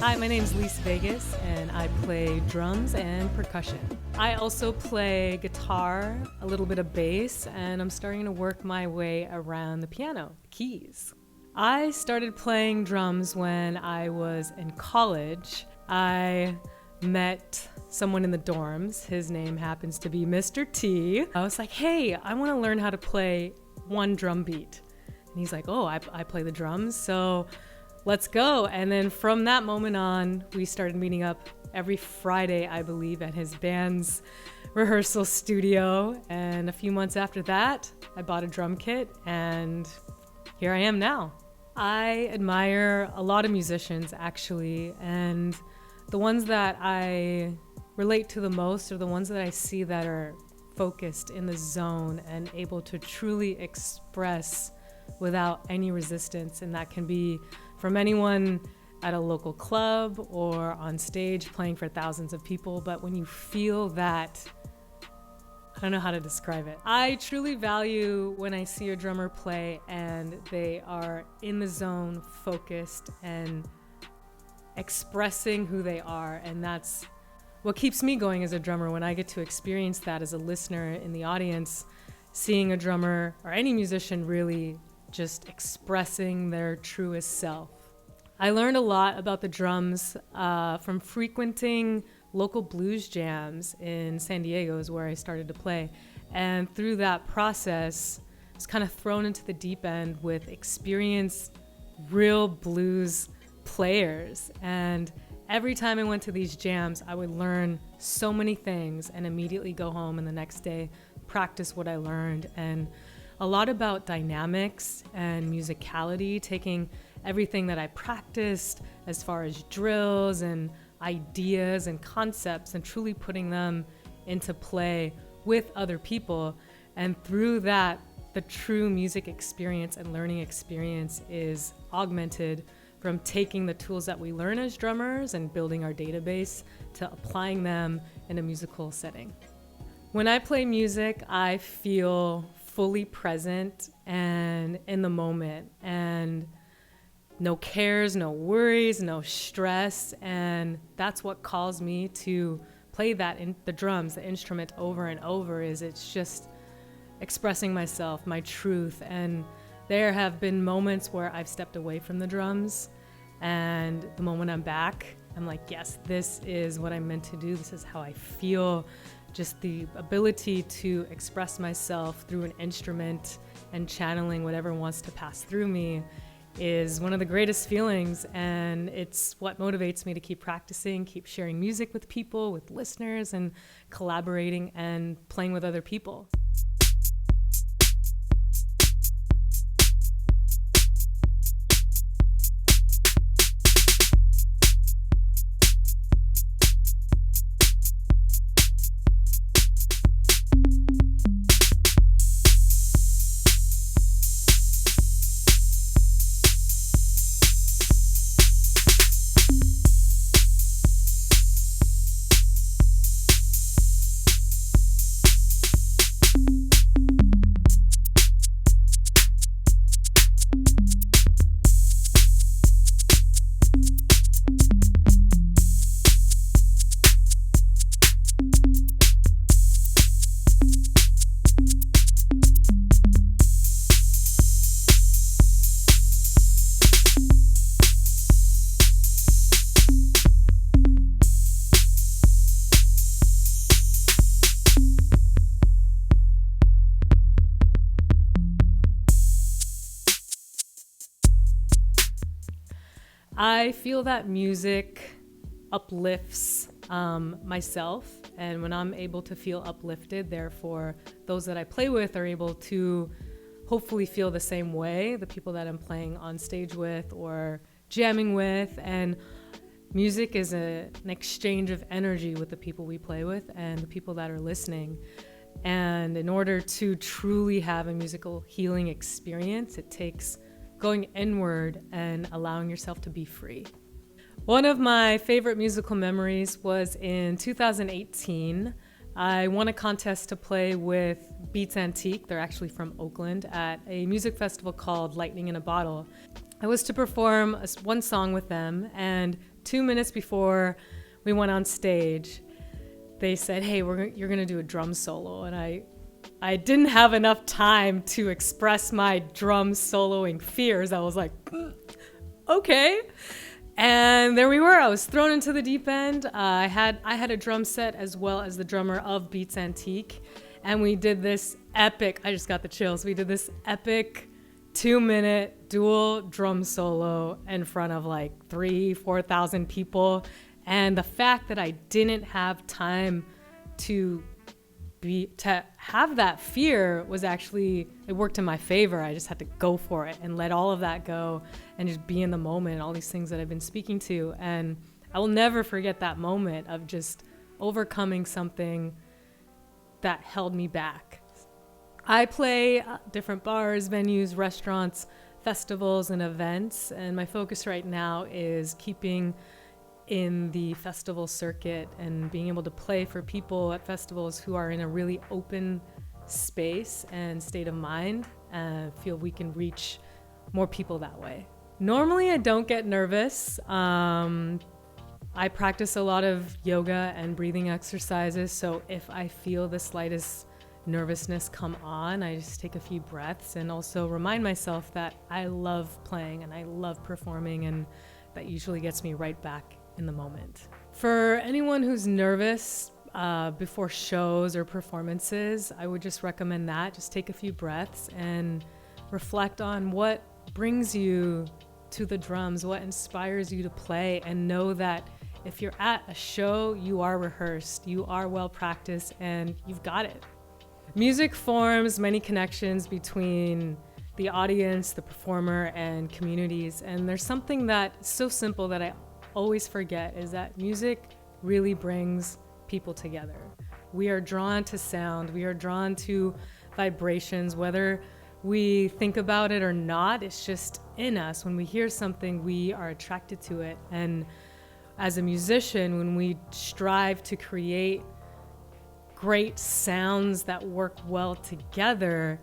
Hi, my name's Lis Viegas, and I play drums and percussion. I also play guitar, a little bit of bass, and I'm starting to work my way around the piano, keys. I started playing drums when I was in college. I met someone in the dorms. His name happens to be Mr. T. I was like, hey, I want to learn how to play one drum beat. And he's like, oh, I play the drums, so let's go. And then from that moment on, we started meeting up every Friday, I believe, at his band's rehearsal studio. And a few months after that, I bought a drum kit, and here I am now. I admire a lot of musicians, actually, and the ones that I relate to the most are the ones that I see that are focused in the zone and able to truly express without any resistance. And that can be from anyone at a local club or on stage playing for thousands of people. But when you feel that, I don't know how to describe it. I truly value when I see a drummer play and they are in the zone, focused and expressing who they are. And that's what keeps me going as a drummer, when I get to experience that as a listener in the audience, seeing a drummer or any musician really just expressing their truest self. I learned a lot about the drums from frequenting local blues jams in San Diego, is where I started to play. And through that process, I was kind of thrown into the deep end with experienced real blues players. And every time I went to these jams, I would learn so many things and immediately go home and the next day practice what I learned. And a lot about dynamics and musicality, taking everything that I practiced as far as drills and ideas and concepts and truly putting them into play with other people. And through that, the true music experience and learning experience is augmented from taking the tools that we learn as drummers and building our database to applying them in a musical setting. When I play music, I feel fully present and in the moment, and no cares, no worries, no stress. And that's what calls me to play that in the drums, the instrument, over and over. Is it's just expressing myself, my truth. And there have been moments where I've stepped away from the drums, and the moment I'm back, I'm like, yes, this is what I'm meant to do. This is how I feel. Just the ability to express myself through an instrument and channeling whatever wants to pass through me is one of the greatest feelings. And it's what motivates me to keep practicing, keep sharing music with people, with listeners, and collaborating and playing with other people. I feel that music uplifts myself, and when I'm able to feel uplifted, therefore those that I play with are able to hopefully feel the same way, the people that I'm playing on stage with or jamming with. And music is an exchange of energy with the people we play with and the people that are listening. And in order to truly have a musical healing experience, it takes going inward and allowing yourself to be free. One of my favorite musical memories was in 2018. I won a contest to play with Beats Antique. They're actually from Oakland, at a music festival called Lightning in a Bottle. I was to perform one song with them, and 2 minutes before we went on stage, they said, hey, you're going to do a drum solo. And I didn't have enough time to express my drum soloing fears. I was like, okay. And there we were. I was thrown into the deep end. I had a drum set as well as the drummer of Beats Antique. And we did this epic, I just got the chills. We did this epic 2-minute dual drum solo in front of like 4,000 people. And the fact that I didn't have time to have that fear was actually, it worked in my favor. I just had to go for it and let all of that go and just be in the moment, all these things that I've been speaking to. And I will never forget that moment of just overcoming something that held me back. I play different bars, venues, restaurants, festivals, and events. And my focus right now is keeping in the festival circuit and being able to play for people at festivals who are in a really open space and state of mind, and feel we can reach more people that way. Normally, I don't get nervous. I practice a lot of yoga and breathing exercises, so if I feel the slightest nervousness come on, I just take a few breaths and also remind myself that I love playing and I love performing, and that usually gets me right back in the moment. For anyone who's nervous before shows or performances, I would just recommend that. Just take a few breaths and reflect on what brings you to the drums, what inspires you to play, and know that if you're at a show, you are rehearsed, you are well practiced, and you've got it. Music forms many connections between the audience, the performer, and communities. And there's something that's so simple that I always forget, is that music really brings people together. We are drawn to sound, we are drawn to vibrations, whether we think about it or not. It's just in us. When we hear something, we are attracted to it. And as a musician, when we strive to create great sounds that work well together,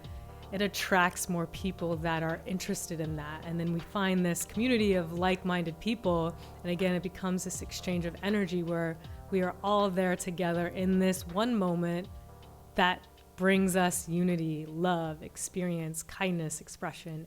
it attracts more people that are interested in that. And then we find this community of like-minded people. And again, it becomes this exchange of energy where we are all there together in this one moment that brings us unity, love, experience, kindness, expression.